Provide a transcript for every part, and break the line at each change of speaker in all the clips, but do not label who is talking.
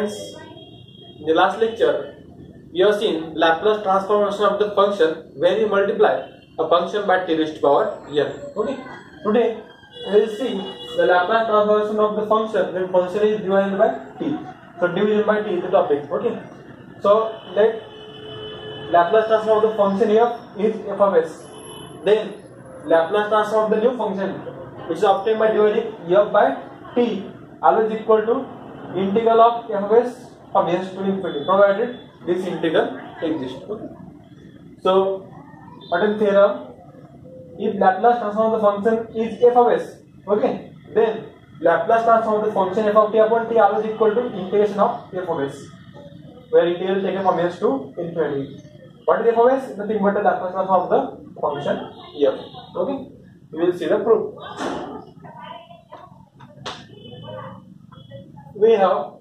friends, in the last lecture we have seen Laplace transformation of the function when you multiply a function by t raised to power n. Okay. Today we will see the Laplace transformation of the function when function is divided by t. So division by t is the topic. Okay. So let Laplace transform of the function f is f of s. Then Laplace transform of the new function which is obtained by dividing f by t always equal to integral of f of s from s to infinity, provided this integral exists. Okay. So what is the theorem? If Laplace transform of the function is f of s, okay, then Laplace transform of the function f of t upon t always equal to integration of f of s, where integral is taken from s to infinity. What is f of s? Nothing but the Laplace transform of the function f. Okay, we will see the proof. We have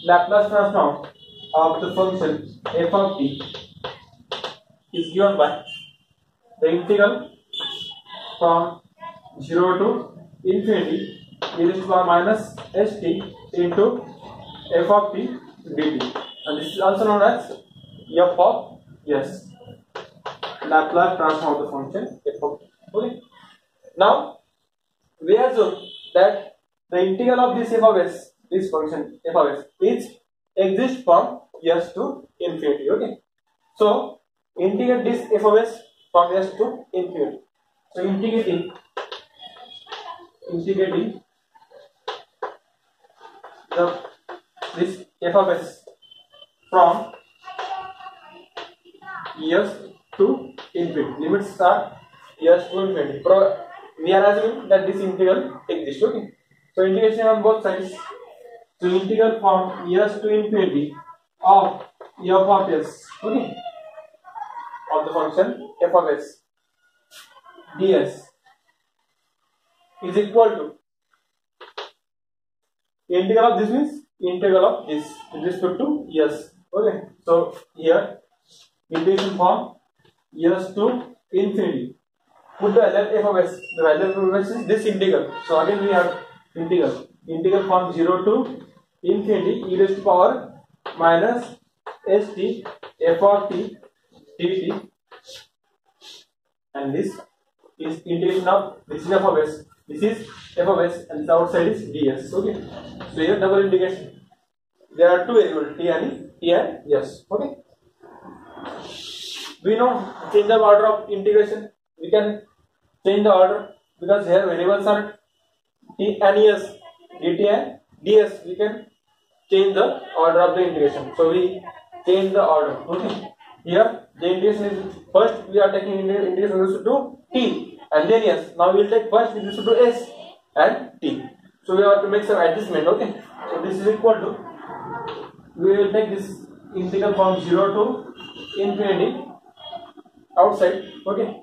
Laplace transform of the function f of t is given by the integral from 0 to infinity e raised to power minus st into f of t dt, and this is also known as f of s. Laplace transform of the function f of t. Okay. Now we assume that the integral of this f of s, this function f of s, is exists from s to infinity. Okay. So integrate this f of s from s to infinity. So integrating this f of s from s to infinity. Limits are s to infinity. We are assuming that this integral exists. Okay. So integration on both sides. So integral from s to infinity of f of s, okay, of the function f of s ds is equal to integral of this means integral of this with respect to s. Okay. So here integration from s to infinity. Put the value f of s. The value of s is this integral. So again we have integral from 0 to infinity e raised to power minus st f of t dt, and this is integration of this is f of s, this is f of s, and this outside is ds. Okay. So here double integration. There are two variables t and s. Okay. We know change the order of integration. We can change the order because here variables are t and s, dt and ds. We can change the order of the integration. So we change the order. Okay. Here the integration is first we are taking integration with respect to t and then s. Now we will take first with respect to s and t. So we have to make some adjustment. Okay. So this is equal to, we will take this integral from 0 to infinity outside. Okay.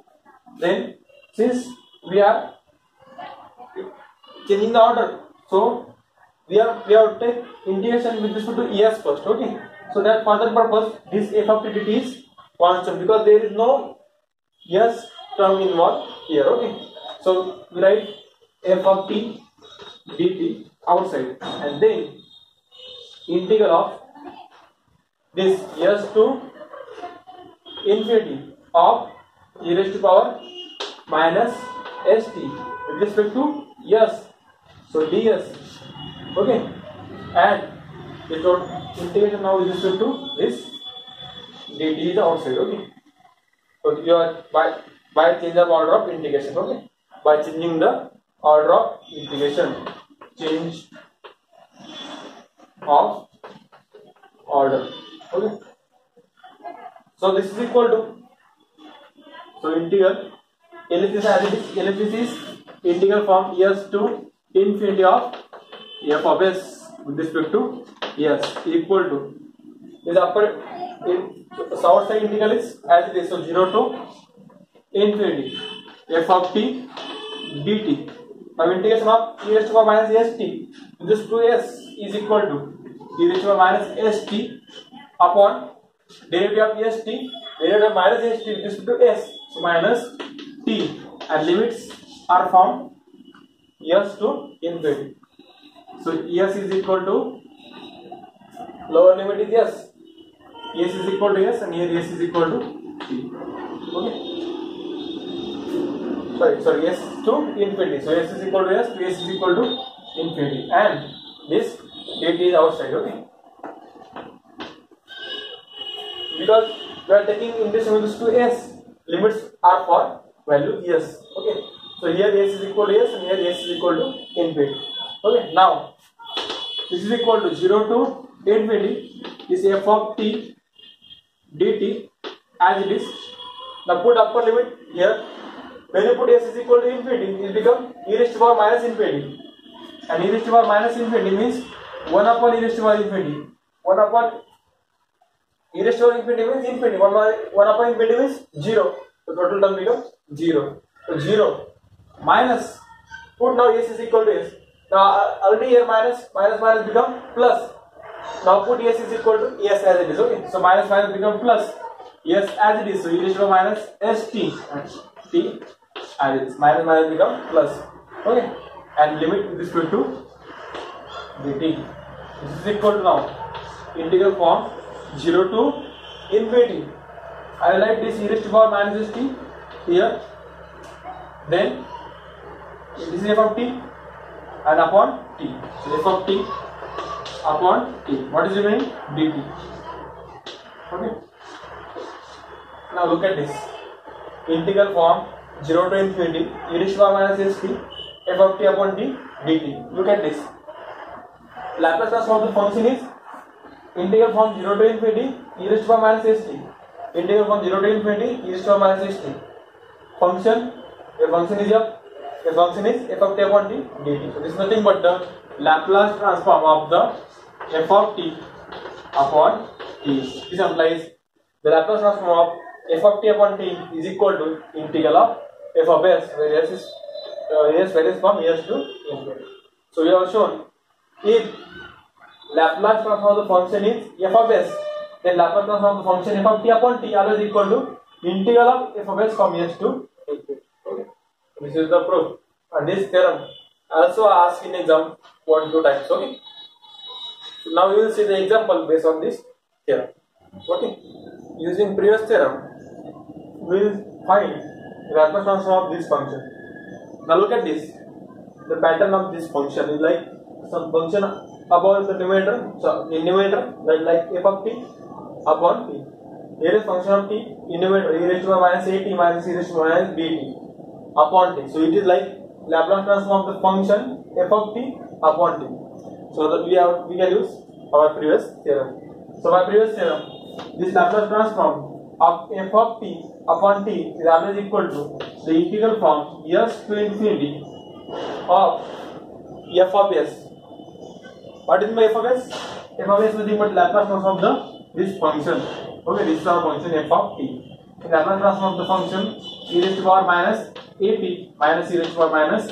Then since we are changing the order, so we have to take integration with respect to es first. Okay. So that for that purpose this f of t dt is constant because there is no s term involved here. Okay. So we write f of t dt outside, and then integral of this s to infinity of e raised to power minus st with respect to s. So ds. Okay. And the total integration now is respect to this dt is outside. Okay. So you are by change of order of integration. Okay. By changing the order of integration, change of order. Okay. So this is equal to, so integral LHS is integral from s to infinity of f of s with respect to s equal to this upper outside integral is as it is. So 0 to infinity f of t dt. Now integration of e raised to power minus st with respect to s is equal to e raised to power minus st upon derivative of st, derivative of minus st with respect to s. So minus t, and limits are from s to infinity. So s is equal to lower limit is s. S is equal to s, and here s is equal to t. Okay. Sorry, s to infinity. So s is equal to s, s is equal to infinity, and this dt is outside. Okay. Because we are taking integration values to s, limits are for value s. Okay. So here s is equal to s, and here s is equal to infinity. Okay. Now this is equal to 0 to infinity is f of t dt as it is. Now put upper limit here. When you put s is equal to infinity, it becomes e raised to power minus infinity, and e raised to power minus infinity means 1 upon e raised to power infinity. 1 upon e raised to power infinity means infinity. 1 upon infinity means 0. So total term becomes 0. So 0 minus, put now s is equal to s. Now already here minus become plus. Now put s is equal to s as it is. Okay. So minus become plus. Yes as it is. So e raised to power minus st, and t as it is. Minus become plus. Okay. And limit with respect to dt. This is equal to now integral form 0 to infinity. I will write this e raised to power minus st here. Then this is f of t and upon t. So f of t upon t. What is remaining? dt. Okay. Now look at this. Integral form 0 to infinity e raised to power minus st f of t upon t dt. Look at this. Laplace transform of the function is integral from 0 to infinity e raised to power minus st. Integral from 0 to infinity e raised to power minus st. Function, a function is f of t upon t dt. So this is nothing but the Laplace transform of the f of t upon t. This implies the Laplace transform of f of t upon t is equal to integral of f of s, where s is varies from s to infinity. So we have shown if Laplace transform of the function is f of s, then Laplace transform of the function f of t upon t always equal to integral of f of s from s to infinity. Okay. This is the proof. And this theorem also asked in exam 1-2 times. Okay. So now we will see the example based on this theorem. Okay. Using previous theorem, we will find the Laplace transform of this function. Now look at this. The pattern of this function is like some function above the numerator, so in numerator like f of t upon t. Here is function of t in numerator e raised to power minus at minus e raised to power minus bt upon t. So it is like Laplace transform of the function f of t upon t. So that we can use our previous theorem. So by previous theorem, this Laplace transform of f of t upon t is always equal to the integral from s to infinity of f of s. What is my f of s? F of s is nothing but Laplace transform of this function. Okay, this is our function f of t. Laplace transform of the function e raised to power minus at minus e raised to power minus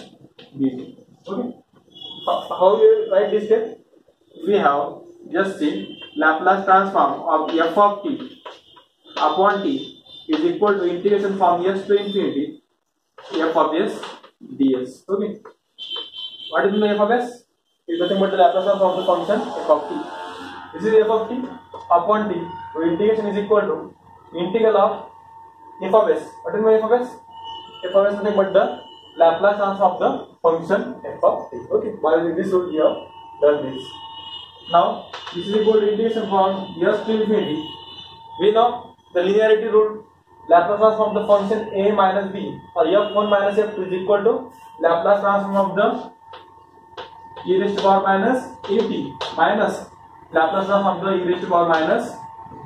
bt. Okay. How you write this step? We have just seen Laplace transform of f of t upon t is equal to integration from s to infinity f of s ds. Okay. What is my f of s? It is nothing but the Laplace transform of the function f of t. This is f of t upon t. So integration is equal to integral of f of s. What is my f of s? F of s is nothing but the Laplace transform of the function f of t. Okay. By this route we have done this. Now this is equal to integration from s to infinity. We know the linearity rule. Laplace transform of the function a minus b or f1 minus f2 is equal to Laplace transform of the e raised to power minus at minus Laplace transform of the e raised to power minus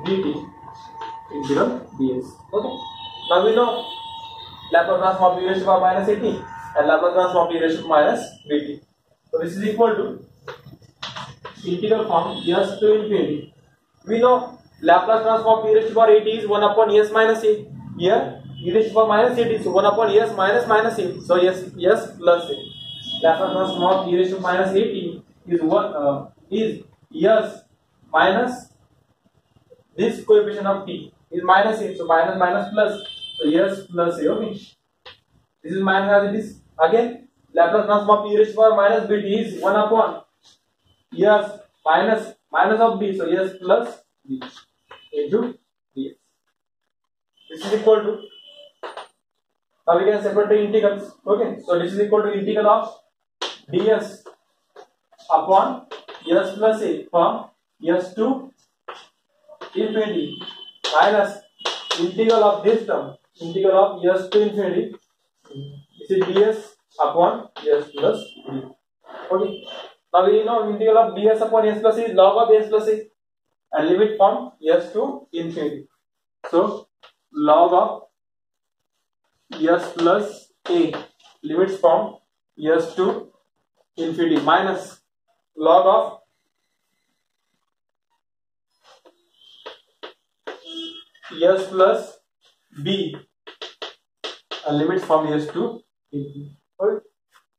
dt integral ds. Okay. Now we know Laplace transform of e raised to power minus at and Laplace transform of e raised to minus dt. So this is equal to integral from s to infinity. We know Laplace transform of e raised to power at is 1 upon s minus a. Here e raised to power minus at is 1 upon s minus a. So s plus a. Laplace transform of e raised to minus at is s minus this coefficient of t is minus a. So minus plus. So s plus a. Okay. This is minus as it is. Again Laplace transform of e raised to power minus bt is 1 upon s minus minus of b, so s plus b into ds. This is equal to, now we can separate the integrals. Okay, so this is equal to integral of ds upon s plus a from s to infinity minus integral of this term, integral of s to infinity. This is ds upon s plus b. Okay. Now we know integral of ds upon s plus a is log of s plus a and limit from s to infinity. So log of s plus a limits from s to infinity minus log of s plus b and limits from s to infinity. Okay.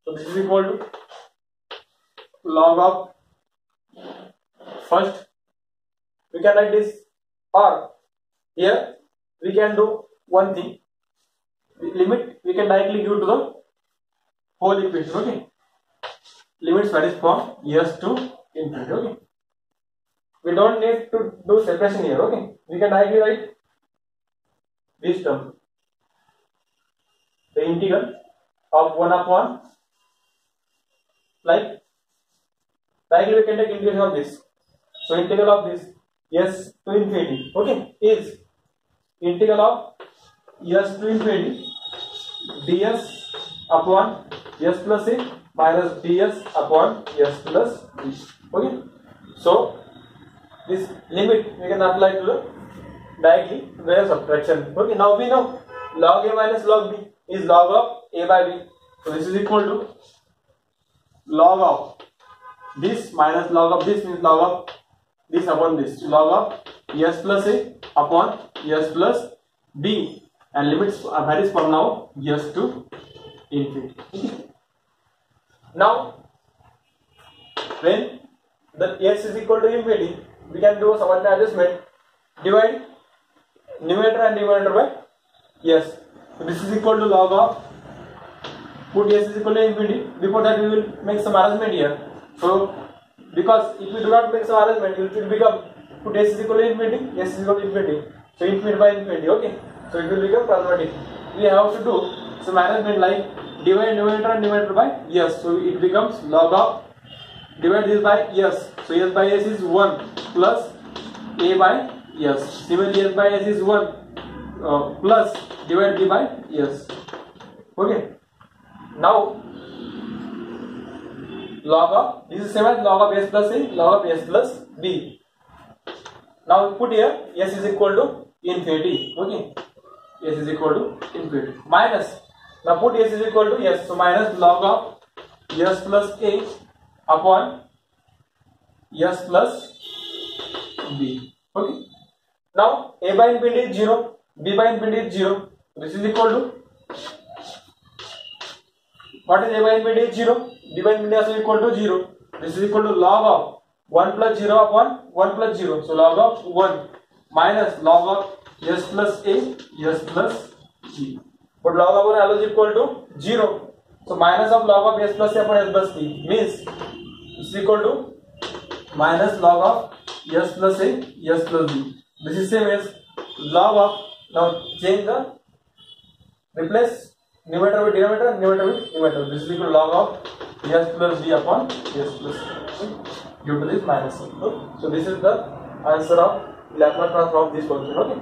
So this is equal to log of, first we can write this, or here we can do one thing, limit we can directly give to the whole equation. Okay, limits varies from s to infinity. Okay, we don't need to do separation here. Okay, we can directly write this term, the integral of 1 upon, like directly we can take integration of this. So integral of this s to infinity, okay, is integral of s to infinity ds upon s plus a minus ds upon s plus b. Okay, so this limit we can apply to the directly via subtraction. Okay, now we know log a minus log b is log of a by b. So this is equal to log of this minus log of this means log of this upon this, log of s plus a upon s plus b and limits varies from now s to infinity. Now when the s is equal to infinity, we can do some adjustment, divide numerator and denominator by s. So this is equal to log of, put s is equal to infinity. Before that we will make some arrangement here. So because if we do not make some arrangement, it will become, put s is equal to infinity, s is equal to infinity. So infinity by infinity. Okay, so it will become quadratic. We have to do some arrangement like divide numerator and denominator by s. So it becomes log of, divide this by s. So s by s is 1 plus a by s. Similarly s by s is 1 plus divide b by s. Okay. Now log of, this is same as log of s plus a, log of s plus b. Now put here s is equal to infinity. Okay, s is equal to infinity minus, now put s is equal to s, so minus log of s plus a upon s plus b. Okay, now a by infinity is 0, b by infinity is 0. This is equal to, what is a by infinity is 0, b by infinity also equal to 0. This is equal to log of 1 plus 0 upon 1 plus 0. So log of 1 minus log of s plus a, s plus b. But log of 1 always equal to 0. So minus of log of s plus a upon s plus b means this is equal to minus log of s plus a, s plus b. This is same as log of, now change the, replace numerator with denominator and numerator with numerator. This is equal to log of s plus b upon s plus c due to this minus. Okay? So this is the answer of Laplace transform of this function. Okay,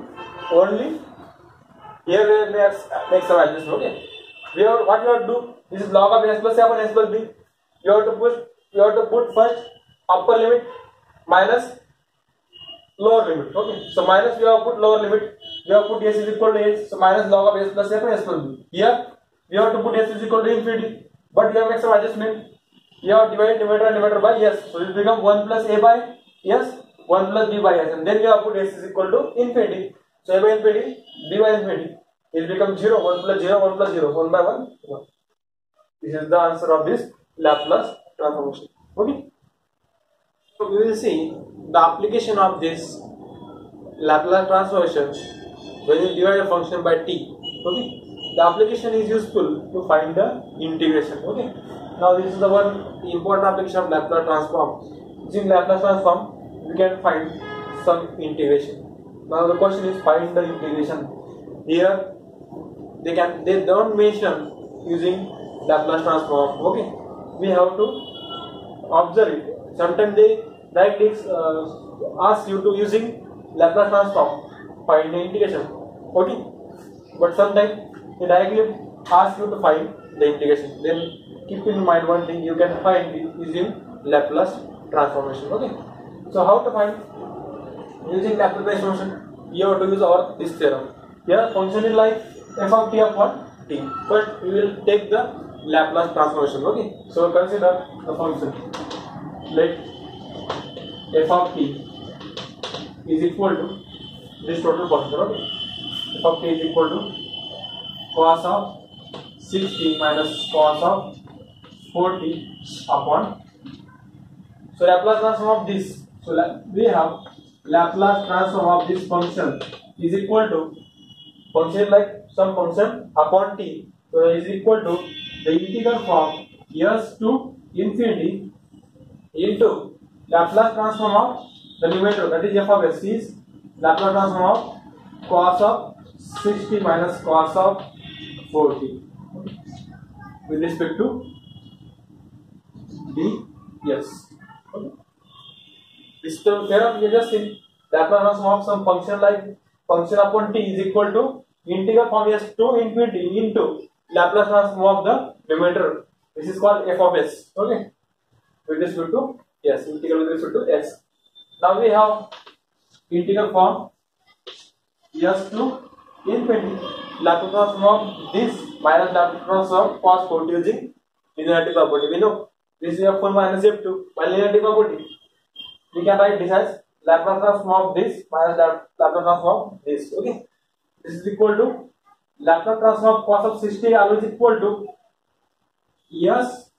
only here we make some adjustment. Okay, what you have to do, this is log of s plus a upon s plus b. You have to put first upper limit minus lower limit. Okay, so minus we have put lower limit, we have put s is equal to h, so minus log of s plus a upon s plus b. Here we have to put s is equal to infinity, but we have make some adjustment. You have divided numerator and numerator by s, so it becomes 1 plus a by s, 1 plus b by s, and then we have put s is equal to infinity. So a by infinity, b by infinity, it becomes 0, 1 plus 0, 1 plus 0, 1 by 1, 1. This is the answer of this Laplace transformation. Okay. So we will see the application of this Laplace transformation when you divide a function by t. Okay. The application is useful to find the integration. Okay. Now this is the one important application of Laplace transform. In Laplace transform, we can find some integration. Now the question is find the integration. Here they don't mention using Laplace transform. Okay, we have to observe it. Sometimes they directly ask you to using Laplace transform find the integration. Okay, but sometimes they directly ask you to find the integration. Then keep in mind one thing: you can find it using Laplace transformation. Okay, so how to find using Laplace transformation? You have to use our this theorem. Here function is like f of t upon t, but we will take the Laplace transformation. Okay, so consider the function. Let f of t is equal to this total function. Okay, f of t is equal to cos of 60 minus cos of 40 upon. So Laplace transform of this. So we have Laplace transform of this function is equal to function like some function upon t. So is equal to the integral from s to infinity into Laplace transform of the numerator, that is f of s, is Laplace transform of cos of 60 minus cos of 40 with respect to ds. Okay. This theorem we just seen Laplace transform of some function like function upon t is equal to integral from s to infinity into Laplace transform of the numerator. This is called f of s. Okay, with respect to yes, integral with respect to s. Now we have integral from s to infinity Laplace transform of this minus Laplace transform of cos 40 using linearity property. We know this is f1 minus f2 by linearity property. We can write this as Laplace transform of this minus Laplace transform of this. Okay, this is equal to Laplace transform of cos of 60 always equal to s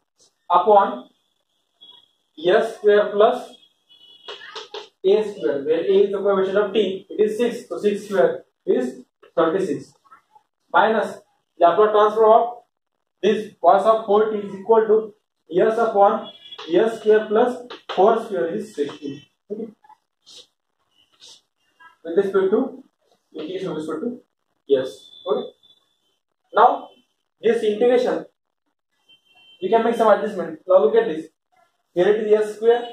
upon s square plus a square, where a is the coefficient of t, it is 6, so 6 square is 36, minus Laplace transform of this cos of 40 is equal to s upon s square plus 4 square is 16. Okay, with respect to integration with respect to yes. Okay, now this integration we can make some adjustment. Now look at this. Here it is s square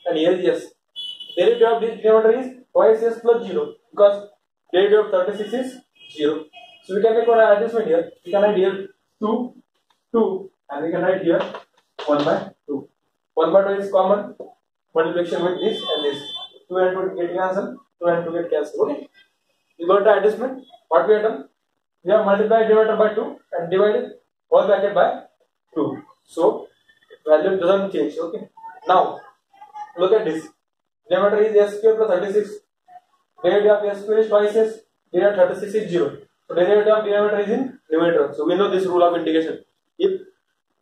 and here is s. Derivative of this denominator is twice s plus 0 because derivative of 36 is 0. So we can make one adjustment here. We can write here 2, 2 and we can write here 1 by 2. 1 by 2 is common multiplication with this and this. 2 and 2 get cancelled, 2 and 2 get cancelled. Okay, we got the adjustment. What we have done? We have multiplied denominator by 2 and divided whole bracket by 2. So value doesn't change. Okay, now look at this. Denominator is s square plus 36. Derivative of s square is twice s. Derivative of 36 is 0. So derivative of denominator is in numerator. So we know this rule of integration. If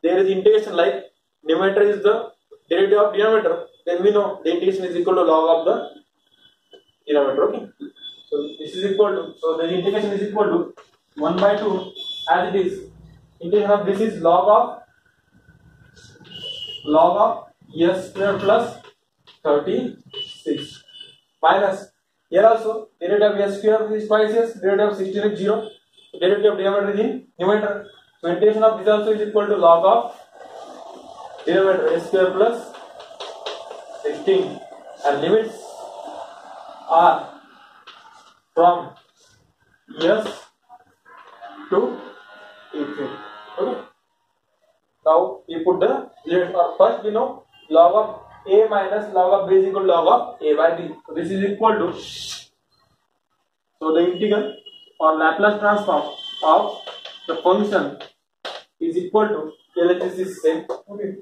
there is integration like numerator is the derivative of denominator, then we know the integration is equal to log of the denominator. Okay, so this is equal to, so the integration is equal to 1 by 2 as it is. Integration of this is log of s square plus 36 minus here also derivative of s square is twice s, derivative of 16 is 0, so derivative of denominator is in numerator. So integration of this also is equal to log of denominator s square plus 16 and limits are from s to infinity. Okay, now we put the limit. First we know log of a minus log of b is equal to log of a by b. So this is equal to, so the integral or Laplace transform of the function is equal to, LHS is same. Okay,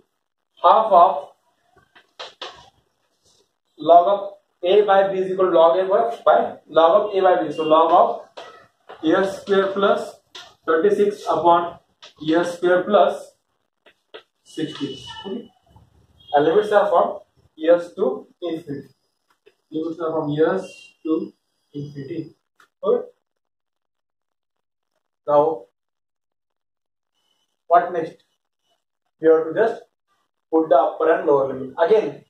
half of log of a by b is equal to log a by log of a by b. So log of s square plus 36 upon s square plus 16. Okay, and limits are from s to infinity. Limits are from s to infinity. Okay. Now, what next? We have to just put the upper and lower limit. Again,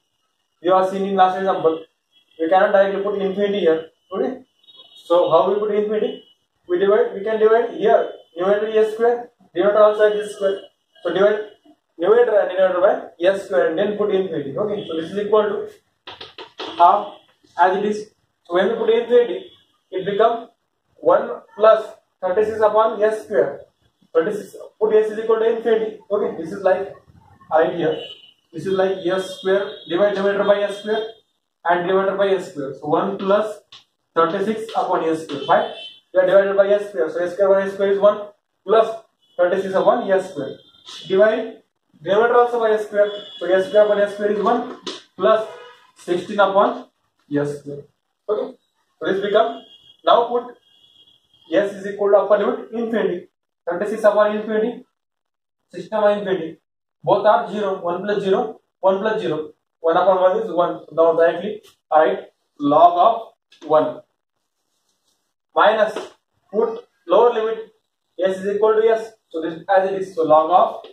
we have seen in last example, we cannot directly put infinity here. Okay, so how we put infinity? We can divide here, numerator s square, denominator also is square. So divide numerator and denominator by s square and then put infinity. Okay, so this is equal to half as it is. So when we put infinity, it becomes 1 plus 36 upon s square. 36 put s is equal to infinity. Okay, this is like idea. This is like s square, divide numerator by s square and divided by s square. So 1 plus 36 upon s square. Right? We are divided by s square. So s square by s square is 1 plus 36 upon s square. Divide numerator also by s square. So s square upon s square is 1 plus 16 upon s square. Okay. So this become, now put s is equal to upper limit infinity. 36 upon infinity, 16 upon infinity. Both are 0. 1 plus 0, 1 plus 0. 1 upon 1 is 1. So now directly write log of 1. Minus, put lower limit, s is equal to s. So this as it is. So log of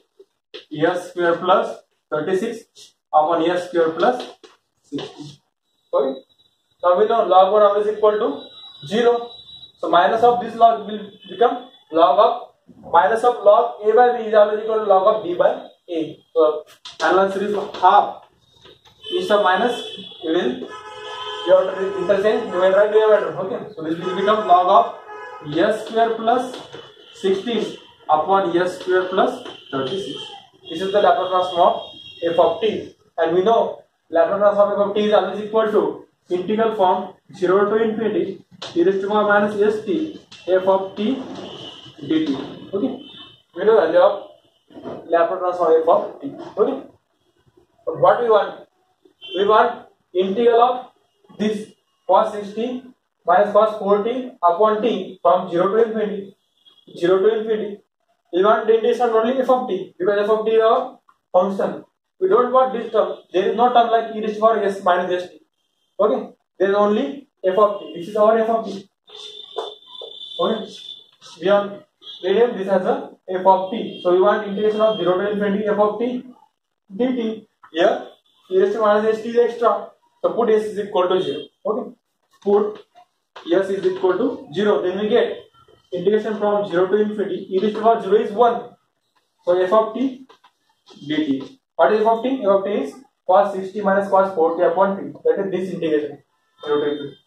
s square plus 36 upon s square plus 16. Okay. Now we know log 1 always equal to 0. So minus of this log will become log of, minus of log a by b is always equal to log of b by a. So answer is half. Instead of minus, you will interchange numerator and denominator. Okay. So this will become log of s square plus 16 upon s square plus 36. This is the Laplace transform of f of t, and we know Laplace transform of f of t is always equal to integral from 0 to infinity e raised to power minus st f of t dt. Okay, we know the value of Laplace transform f of t. Okay, but what we want? We want integral of this cos 60 minus cos 40 upon t from 0 to infinity. 0 to infinity. We want the integration only f of t, because f of t is our function. We don't want this term. There is no term like e raised to power s minus st. Okay, there is only f of t. This is our f of t. Okay, we are rename this as a f of t. So we want integration of 0 to infinity f of t dt. Here e raised to minus st is extra. So put s is equal to 0. Okay, put s is equal to 0. Then we get integration from 0 to infinity e raised to power 0 is 1. So f of t dt. What is f of t? F of t is cos 60 minus cos 40 upon t. That is this integration. 0 to infinity.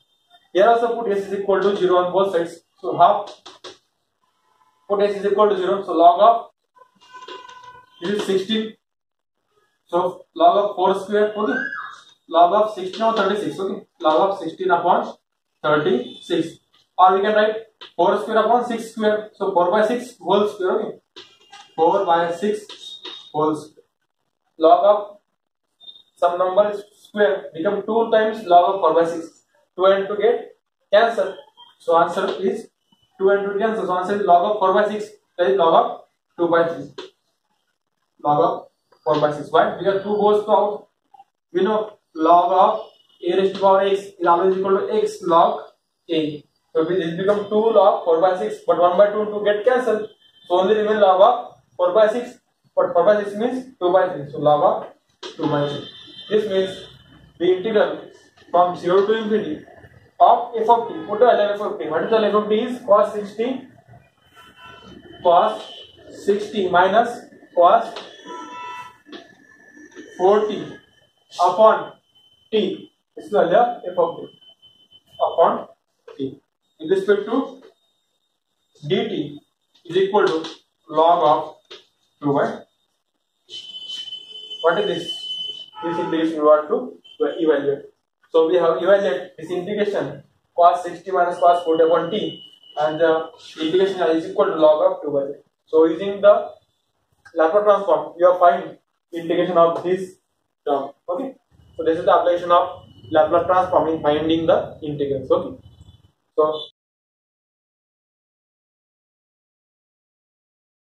Here also put s is equal to 0 on both sides. So half, put s is equal to 0. So log of, this is 16. So log of 4 square. Okay, log of 16 or 36. Okay, log of 16 upon 36. Or we can write 4 square upon 6 square. So 4 by 6 whole square. Okay, 4 by 6 whole square. Log of some number square become 2 times log of 4 by 6. 2 and 2 get cancel. So answer is 2 and 2 cancel. So answer is log of 4 by 6. That is log of 2 by 3. Log of 4 by 6. Why? Because 2 goes to out. We know log of a raised to power x is always equal to x log a. So this become 2 log 4 by 6. But 1 by 2 and 2 get cancelled. So only remain log of 4 by 6. But 4 by 6 means 2 by 3. So log of 2 by 3. This means the integral from 0 to infinity of f of t. Put the value of f of t. What is the value of t? Is cos 60 minus cos 40 upon t. This is the value of f of t upon t. In respect to dt is equal to log of 2 by. What is this? This integration we want to evaluate. So we have evaluated this integration cos 60 minus cos 40 upon t, and the integration is equal to log of 2 by. So using the Laplace transform, you have find integration of this term. Okay. So this is the application of Laplace transform in finding the integrals. Okay. So